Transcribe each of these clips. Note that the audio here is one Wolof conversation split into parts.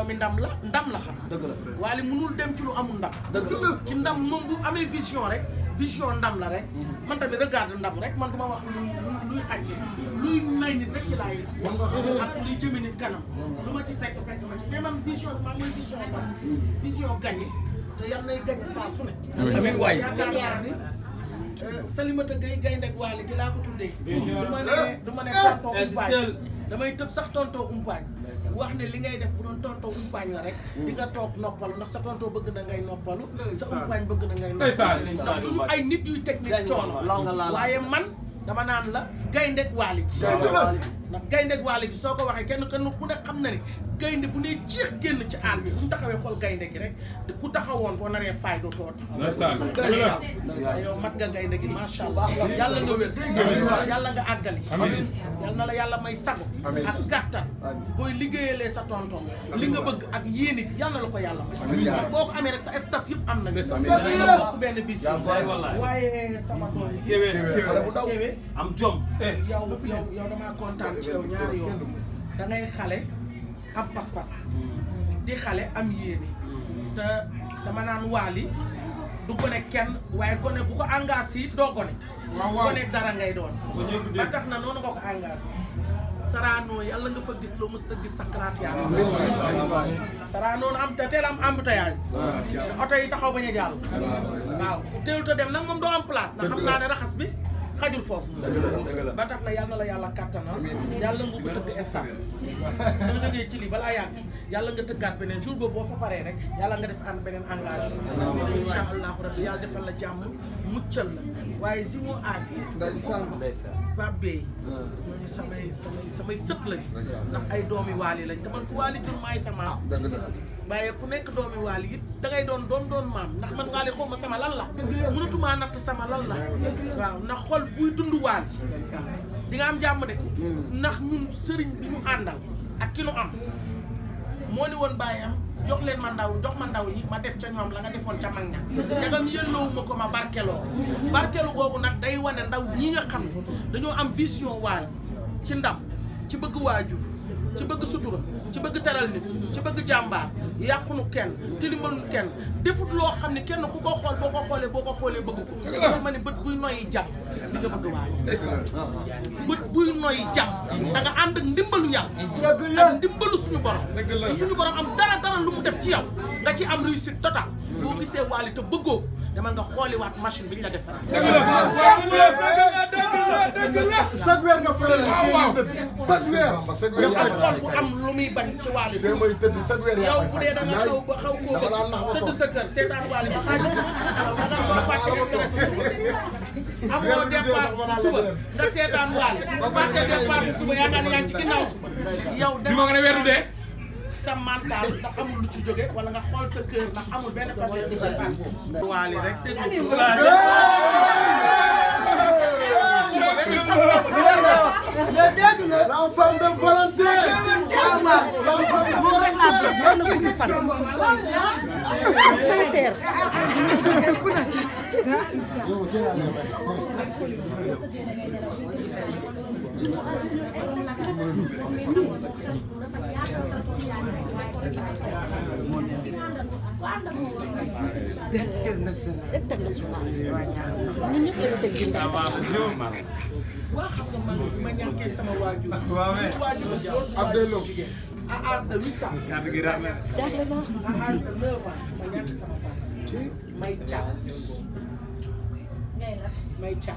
doomi ndam la xam. dëgg la Wally mënul dem ci lu amul ndam. dëgg la ci ndam moom bu amee vision rek vision ndam la rek. man tamit regarde ndam rek man duma wax luy xaj luy may nit rek ci laay ak luy jëme nit kanam. lu ma ci fekk ma ci mais man vision bi maa mooy vision ndam vision gagné te yàlla nay gagné saa su ne. amiin waay yaakaar naa ni Salimata Gueye Gaynde Wally gi laa ko tuddee. du ma ne tontoo umpaañ damay tëb sax tontoo umpaañ wax ne li ngay def bu doon tontoo umpaañ la rek di nga toog noppalu ndax sa tontoo bëgg na ngay noppalu sa umpaañ bëgg na ngay noppalu sax du ñu ay nit yuy technique coono waaye man dama naan la Gaynde Wally gi ndax Gaynde Wally gi soo ko waxee kenn ku ne xam na ni gaynde bu ne jeex génn ci àll bi bu mu taxawee xool gaynde gi rek ku taxawoon boo naree faay dootoo taxaw yow mat nga gaynde gi macha allah yàlla nga wér yàlla nga àggali yàlla na la yàlla may sago ak gàttan booy liggéeyalee sa tonton li nga bëgg ak yéene bi yàlla na la ko yàlla may boo ko amee rek sa staff yëpp am nañu nga bokk benn vision waaye sama doom ji Kébé am jom yow damaa kontaan ci yow ñaari yoon da ngay xale am pas-pas di xale am yéene te dama naan Wally du gone kenn waaye gone bu ko engagé it doo gone gone dara ngay doon ba tax na noonu nga ko engagé Sorano yàlla nga fa gis loo mës a gis sakraat yàlla Sorano am te teel am embouteillage te oto yi taxaw bañ a jàll waaw teelu te dem nag moom doo am place ndax xam naa ne raxas bi xajul foofu ba tax na yàlla na la yàlla kàttanal yàlla nga ko tëgg stade soo jógee ci lii balaa yàgg yàlla nga tëggaat beneen jour boobu boo fa paree rek yàlla nga def ànd beneen engagement insha allahu rabbi yàlla defal la jàmm muccal la waaye si moo aafi Pape Bey ñooñu samay sët lañ ndax ay doomi Wally lañ te man ku Wally jur maay sa maam waaye ku nekk doomi Wally it dangay doon maam ndax man Wally xaw ma sama lan la mënatumaa natt sama lan la waaw ndax xol buy dund Wally di nga am jàmm de ndax ñun sëriñ bi ñu àndal ak ki nu am moo ni woon bàyyam jox leen ma ndaw jox ma ndaw ñi ma def ca ñoom la nga defoon ca mag ña ñagam yëlloowu ma ko ma barkeloo googu nag day wane ndaw ñi nga xam ne dañoo am vision Wally ci ndam ci bëgg waajur ci bëgg sutura ci bëgg teral nit ci bëgg jàmbaar yàqunu kenn tilimalunu kenn defut loo xam ne kenn ku ko xool boo ko xoolee bëgg ko loolu ma ne bët buy noyyi jàmm di nga bëgg Wally bët buy noyyi jàmm da nga ànd ak ndimbalu yàlla ak ndimbalu suñu borom am dara lu mu def ci yow nga ci am réussite totale boo gisee Wally te bëggoo demal nga xooliwaat machine bi ñu la defaral dëgg la chaque weer nga faral chaque weer xol bu am lu muy bañ ci Wally yow bu dee da nga xaw koo bëgg tëdd sa kër seetaan Wally ba xaaj ba fàtte stress suba amoo dépasse suba nga seetaan Wally ba fàtte dépasse suba yaa ngaan yaa ngi ci ginnaaw suba yow dama nga ne weeru dee sa mental ndax amul lu ci jóge wala nga xool sa kër ndax amul benn famille di ci bànn Wally rek dégg l'enfant de Valentin sincère international ñun ñëpp la tëgg waa xam nga man bi ma ñàkkee sama waajur waajur jigéen à âge de 8 ans jaaxle na à âge de 9 ans ma ñàkk sama papa may caat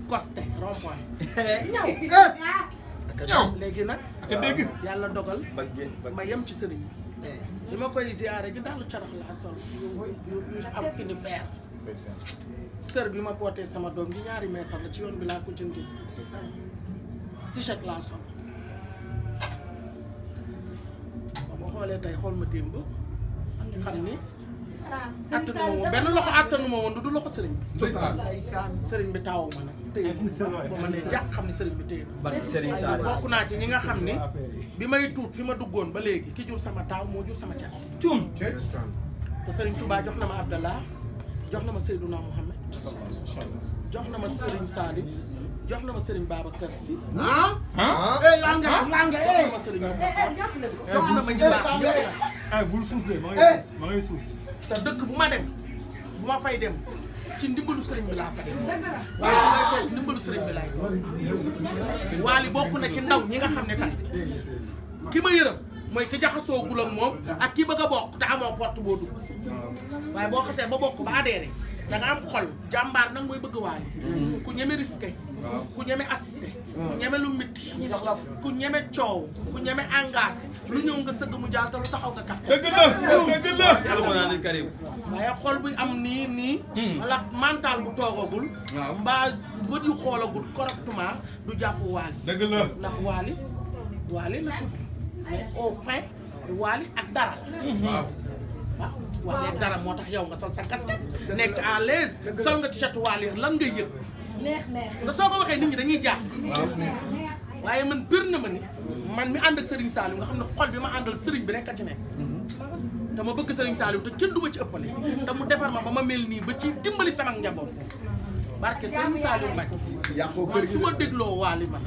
costé rond-point ñaw léegi nag yàlla dogal ma yem ci sëriñ bi ma koy ziyaare ji dalu carax laa sol yu am fini fer sër bi ma bootee sama doom ji 2 mètre la ci yoon bi laa ko jëndee t-shirt laa sol ba xoolee tey xool ma démb xam ni attanu ma woon benn loxo attanu ma woon du loxo sëriñ bi sëriñ bi taawu ma nag téye ba ma nee jàq xam ne sëriñ bi téye na bokk naa ci ñi nga xam ni bi may tuut fi ma duggoon ba léegi ki jur sama taaw moo jur sama caat te sëriñ Touba jox na ma Abdallah jox na ma Seydouna Mouhamed jox na ma Sëriñ Salim jox na ma Serigne Babacar Sy. laal nga jox na ma Serigne jox na ma ñu baax. bul suus de ma ngay suus. te dëkk bu ma dem bu ma fay dem ci ndimbalu sëriñ bi laa fa dem waaye su may toog ndimbalu sëriñ bi laay Wally bokk na ci ndaw ñi nga xam ne tey ki ma yërëm mooy ki jaxasoogul ak moom ak ki bëgg a bokk te amoo porte boo dugg waaye boo xasee ba bokk ba adhéré da nga am xol jàmbaar nag mooy bëgg Wally ku ñeme risqué ku ñeme assisté ku ñeme lu mitti ku ñeme coow ku ñeme engagé lu ñëw nga sëgg mu jaal te lu taxaw nga kat dëgg la yàlla ko naa Karim waaye xol buy am nii wala mental bu toogagul mbaa bët yu xoolagul correctement du jàpp Wally dëgg la ndax Wally la tudd mais au fin Wally ak dara la waaw Wally ak dara moo tax yow nga sol sa casquette nekk à l'aise sol nga t-shirt Wally lan ngay yëg nga soo ko waxee nit ñi dañuy jaax waaye man bir na ma ni man mi ànd ak Serigne Saliou nga xam ne xol bi ma àndal Serigne bi rekk a ci nekk te ma bëgg Serigne Saliou te kenn du ma ci ëppale te mu defar ma ba ma mel nii ba ci dimbali sama njaboot barke Serigne Saliou Mbacke man su ma dégloo Wally man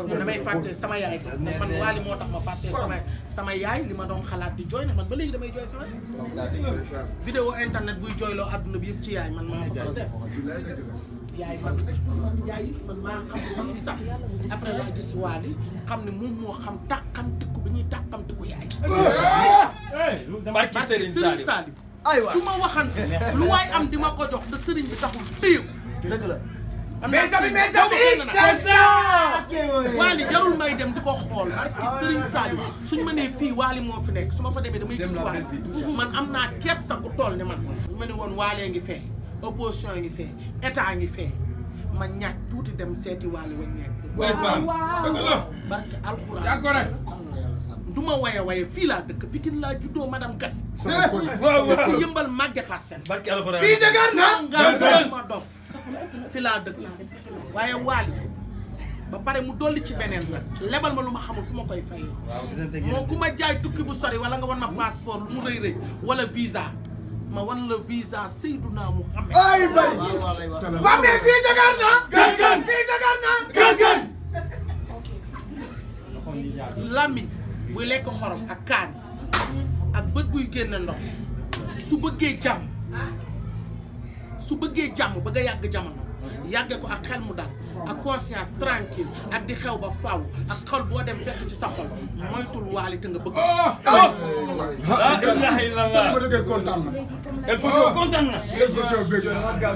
damay fàtte sama yaay man Wally moo tax ma fàtte sama yaay li ma doon xalaat di jooy ne man ba léegi damay jooy sama vidéo internet buy jooyloo àdduna bi yëpp ci yaay man maa ko fa def yaay man maa xam man sax après laa gis Wally xam ne moom moo xam tàqamtiku bi ñuy tàqamtiku yaay barki Serigne Saliou aywa su ma waxante lu waay am di ma ko jox da Serigne bi taxul téye ko dëgg la mais c'est ça Wally jarul may dem di ko xool barki Serigne Saliou suñ ma nee fii Wally moo fi nekk su ma fa demee damay gis Wally man am naa kersa ku toll ne man ñu ma ne woon Wally ngi fee opposition ngi fee état ngi fee ma ñàkk tuuti dem seeti Wally wañ nekk barki alxuraan du ma waye fii laa dëkk Pikine laa juddoo madame Gassi fi yëmbal màgge passen barki alxuraan fii dëgër na nga ma dof fi laa dëkk waaye Wally ba pare mu dolli ci beneen nag lebal ma lu ma xamul fu ma koy fayee moo ku ma jaay tukki bu sori wala nga wan ma passeport lu mu rëy wala visa ma wan la visa Seydouna Mouhamed ay bay waa mais fii dëgër na gën fii dëgër na gën làmmiñ buy lekk xorom ak kaani ak bët buy génn ndox su bëggee jàmm bëgg a yàgg jamono yàgge ko ak xel mu dal ak conscience tranquille ak di xew ba faaw ak xol boo dem fekk ci sa xol moytul Wally te nga bëgg la ilaha illallah ma dëggee kontaan na El Pocho kontaan na El Pocho bëgg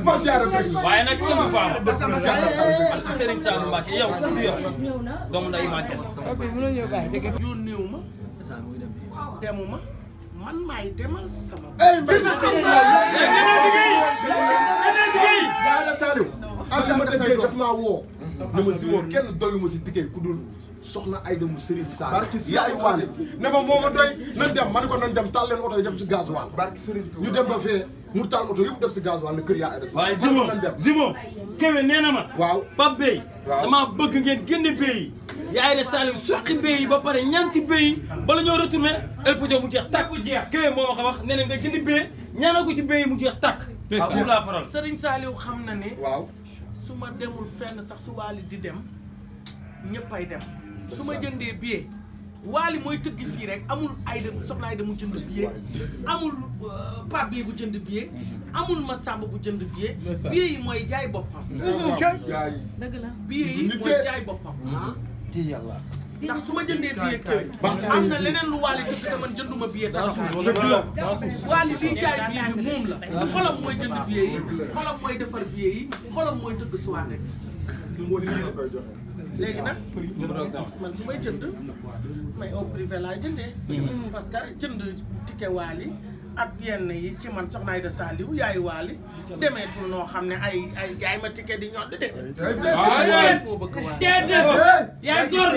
ma jaara bëgg waaye nag kenn du faama barki Serigne Saliou Mbacke yow kenn du yow doomu nday màgget yónneewu ma demuma man maay demal sama yaa Saliou Adama Degey daf maa woo ne ma si woo kenn doyuma si ticket ku dul soxna Aïda mu Serigne Saliou yaay Wally ne ma moo ma doy nañ dem ma ne ko nañ dem taal leen oto yi dem si gasoil ñu dem ba fee mu taal oto yëpp def si gasoil ne kër yaa Aïda waaye Zimo Kewe nee na ma waaw Pape Bey damaa bëgg ngeen génne béy yi yaa Aïda Saliou soqi béy yi ba pare ñanti béy yi bala ñoo retourné El Pocho mu jeex tàkk Kewe moo ma ko wax nee na nga jëndi béy ñaanal ko ci béy yi mu jeex tàkk pour la parole Serigne Saliou xam na ne waaw su ma demul fenn sax su Wally di dem ñëppay dem su ma jëndee billet Wally mooy tëgg fii rek amul Aïda soxna Aïda mu jënd billet amul Pape Bey bu jënd billet amul Massamba bu jënd billet billet yi mooy jaay boppam billet yi mooy jaay boppam ci yàlla ndax su ma jëndee billet Kewe am na leneen lu Wally tëgg te man jënduma billet te Wally liy jaay billet bi moom la xolam mooy jënd billet yi xolam mooy defar billet yi xolam mooy tëgg soirée léegi nag man su may jënd may au privé laa jëndee parce que jënd ticket Wally ak yenn yi ci man soxna Aïda Saliou yaay Wally demeetul noo xam ne ay jaay ma ticket di ñor di déedéet boo bëgg Wally yaa góor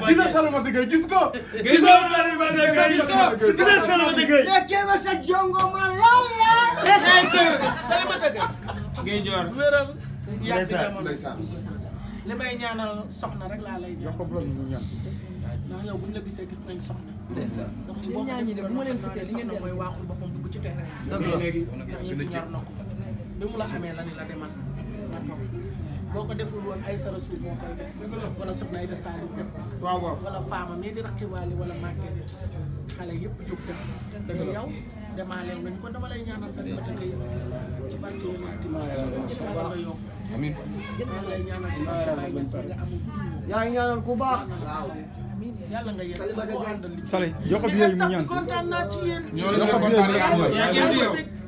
gisal Salimata Gueye gis ko gisal Salimata Gueye gisal Salimata Gueye Kewe sa jongo ma law Salimata Gueye ngay joor wéral yàgg jamono li may ñaanal soxna rek laa lay ñaan ndax yow buñ la gisee gis nañ soxna ndax li boo ko defee doon xam naa ne soxna mooy waaxul boppam dugg ci terrain ndax yëf ñor na ko bi mu la amee la ni la demal na toog boo ko deful woon ay sa rasul moo koy def wala soxna ay de Saliou def ko wala faama mais di raqiwaali wala màgget xale yëpp jóg tëb mais yow demaa leen nga ñu ko dama lay ñaanal sa ribata ngay ci barke yonent bi yàlla nga yokk amiin maa lay ñaanal ci barke Baye Niass nga amul yaa ngi ñaanal ku baax yàlla nga yegg ko àndal li Sale jox ko bi mu ñaan kontaan naa ci yéen ñoo la kontaan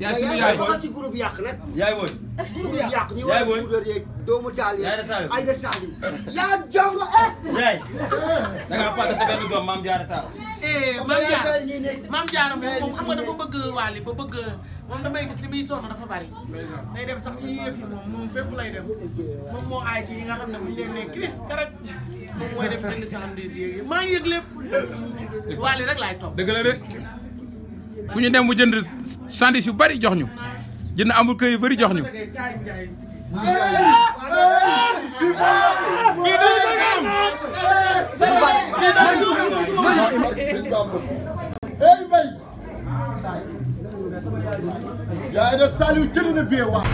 yaa suñu yaay waxal ci groupe yàq nag yaay booy groupe yàq ñi yaay war booy a yeeg doomu taal yaay de Saliou ay de Saliou yaa jongo yaay da ngaa fàtte sa benn doom maam Jaara Taal maam Jaara moom xam nga dafa bëgg Wally ba bëgg moom damay gis li muy sonn dafa bari day dem sax ci yëf yi moom fépp lay dem moom moo aay ci yi nga xam ne buñu leen ne Chris karek moom mooy dem jënd sandwich yi maa ngi yëg lépp Wally rek laay topp dëgg la de fu ñu dem mu jënd sandwich yu bari jox ñu jënd amul kër yu bari jox ñu Hey Mbaye yaay de Saliou jënd na bee wax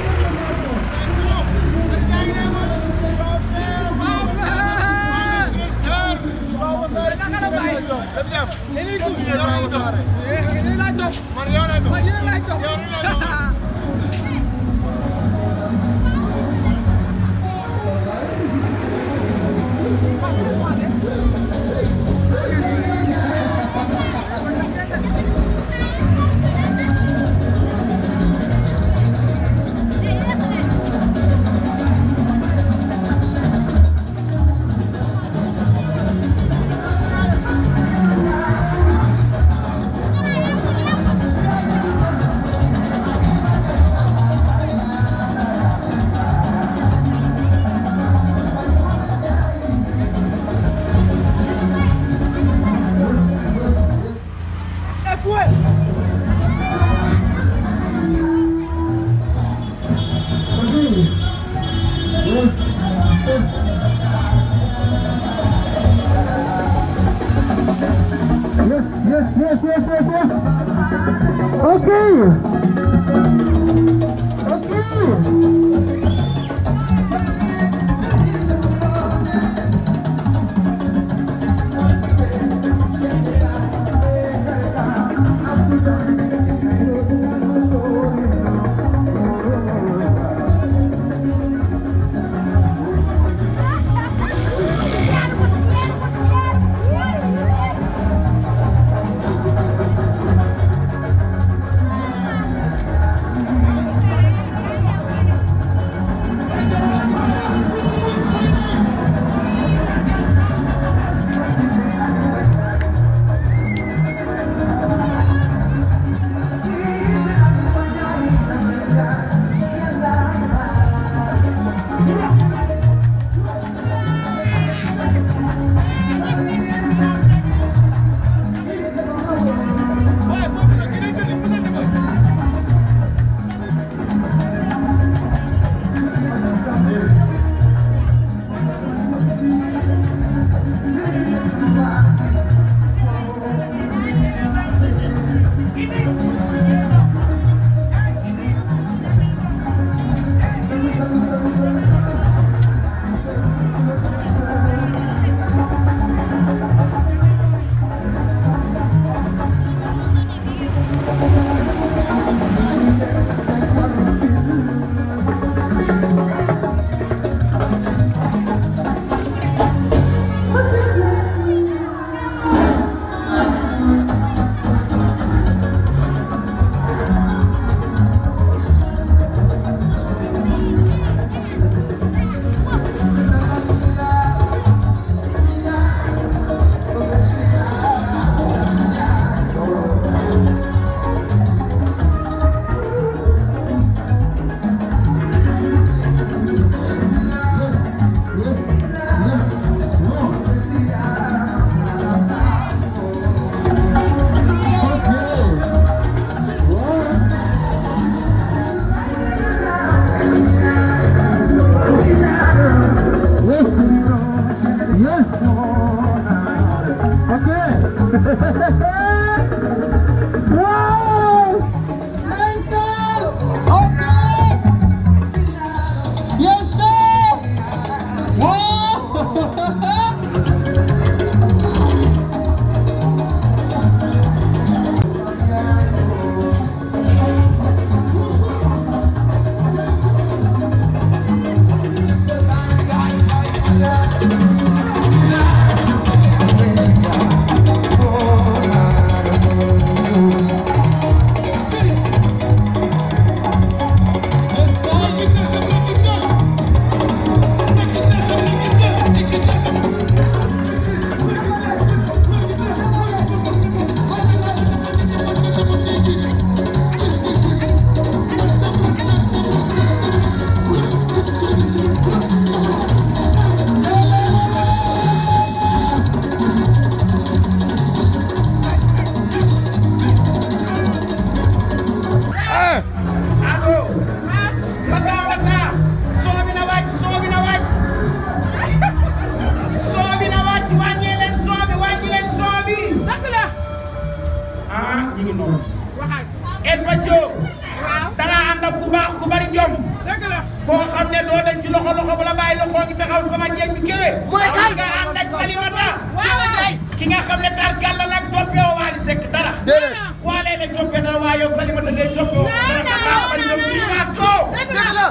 xam ne doo dañ ci loxo bu la bàyyi loxo ngi taxaw sama jeeg bi kéwee. mooy kan nga ànd ak Salimata. waaw kay. ki nga xam ne taar gàll nag toppee woo Wally Seck dara. déedéet. waalee nag toppee dara waaye yow Salimata ngay toppee woo dara nga baax bari ñoom ñu maatoo. dëgg la.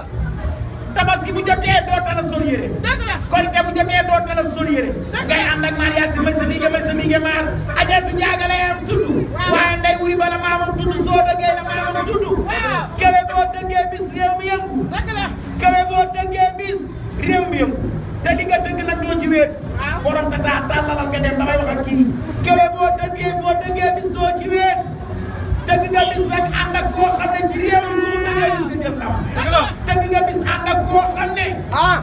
tabaski bu jotee doo tala sol yére. dëgg la. korite bu jotee doo tala sol yére. ngay ànd ak mariage si may sa mige maar ajatu jaagale am tudd. waaye nday wuri bala maamam tudd soo dëggee la maamam tudd. kewe boo tëggee bis réew mi yëngu. dëgg la. kewe boo tëggee bis réew mi yëngu. te li nga tëgg nag doo ci wéet. borom tata tàllalal nga dem damay wax ak kii. kewe boo tëggee bis doo ci wéet. tëgg nga bis nag ànd ak koo xam ne ci réew mi mu tëggee bis nga jël ndam. tëgg nga bis ànd ak koo xam ne.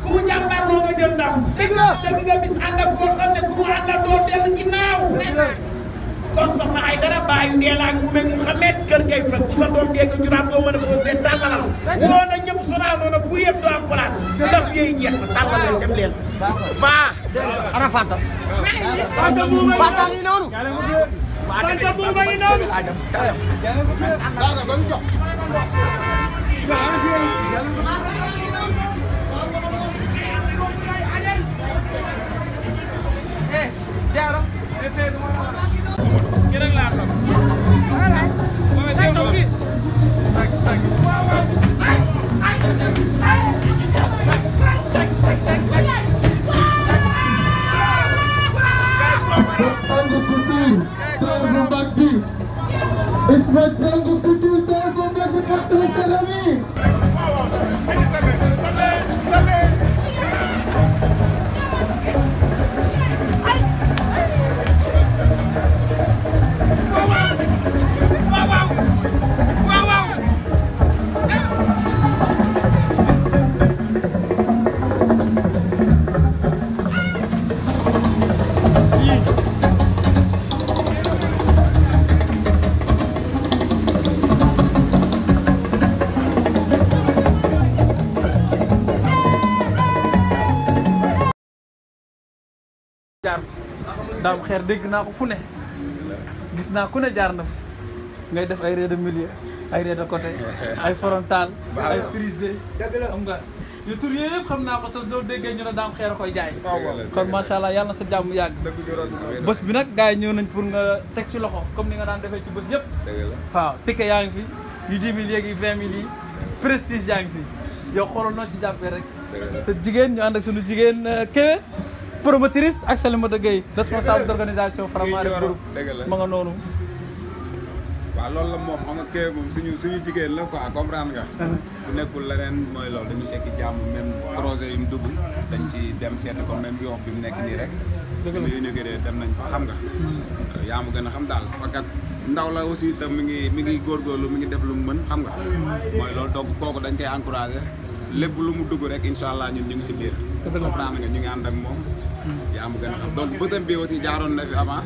ku mu jàmbarloo nga jël ndam. tëgg nga bis ànd ak koo xam ne ku mu àndal doo dellu ginnaaw. kon soxna ay dara bàyyi Ndéla ak mu mel mu xamet kër ngay fekk bu sa doom dee nga juraat doo mën a ko seet tàllalal. woo na ñëpp sonaa noonu bu yëpp doo am place. ndax yooyu jeex na tàllal leen dem leen. faa. ana Fanta. Fanta ngi noonu. Fanta buuba ngi noonu. jaar daam xeer dégg naa ko fu ne gis naa ku ne jaar na fa ngay def ay raid de milieu ay raid de côté ay frontal ay frisé xam nga yu tur yooyu yëpp xam naa ko te doo déggee ñu ne daam xeer a koy jaay kon macha allah yàlla na sa jàmm yàgg bés bi nag gars yi ñëw nañ pour nga teg ci loxo comme ni nga daan defee ci bés yëpp waaw ticket yaa ngi fi yu 10 000 yeeg yu 20 000 yi prestige yaa ngi fi yow xoolal noo ci jàppee rek sa jigéen ñu ànd ak sunu jigéen Kéwé promotrice ak Salimata Gueye responsable d'organisation Faramaré groupe ma nga noonu. waaw loolu la moom xam nga Kéwé moom suñu jigéen la quoi comprendre nga. bu nekkul leneen mooy loolu dañu sekki jàmm même projet yu mu dugg dañ ci dem seeti ko même yoon bi mu nekk nii rek. dëgg la inauguré dem nañ fa xam nga. yaa ma gën a xam daal parce que ndaw la aussi te mi ngi góorgóorlu mi ngi def lu mu mën xam nga. mooy loolu donc kooku dañ koy encouragé lépp lu mu dugg rek incha allah ñun ñu ngi si biir. comprendre nga ñu ngi ànd ak moom. yaa ma gën a xam donc bëtam bi aussi jaaroon na fi avant.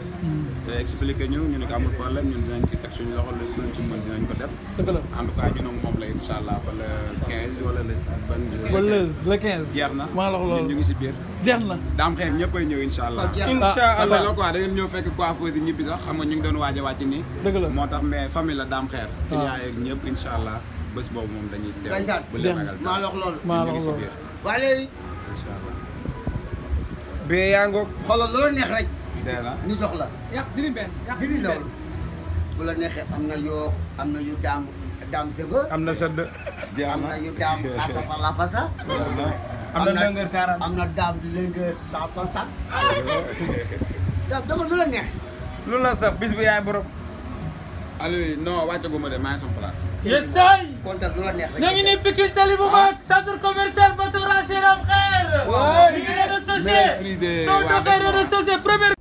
te expliqué ñu ne ko amul problème ñun dinañ ci teg suñu loxo lépp luñ ci mën dinañ ko def. dëgg la en tout cas ñu ne moom la incha allah ba le 15 wala le ban. wala le 15. jeex na maa la wax loolu ñu ngi si biir. jeex na daam xeer ñëppay ñëw incha allah. incha allah la quoi da ngeen ñëw fekk coiffeuse yi ñibbi sax xam nga ñu ngi doon waaj a wàcc nii. dëgg la moo tax mais famille la daam xeer. waaw yaay ak ñëpp incha allah bés boobu moom dañuy teew. ba leen ragal maa la wax loolu. maa la wax si loolu biir. waaye léegi. incha allah. bee yaa ngoog. xoolal lu la neex rek. dee na ñu jox la. diri benn diri loolu. bu la neexee am na yoo am na yu daam sëfa. am na sëdd. am na yu daam asafa la fasa. am na lëngër 40 am na daam lëngër 160. dama lu la neex. lu la saf bis bi yaay borom. Aliou non wàccaguma de maa ngi sama place. yes say. kontaan lu la neex rek. ñoo ngi nii Pikine tali bu mag centre commercial Batoura Cheram Xeer. waay. réseaux sociaux. soo doxee réseaux sociaux première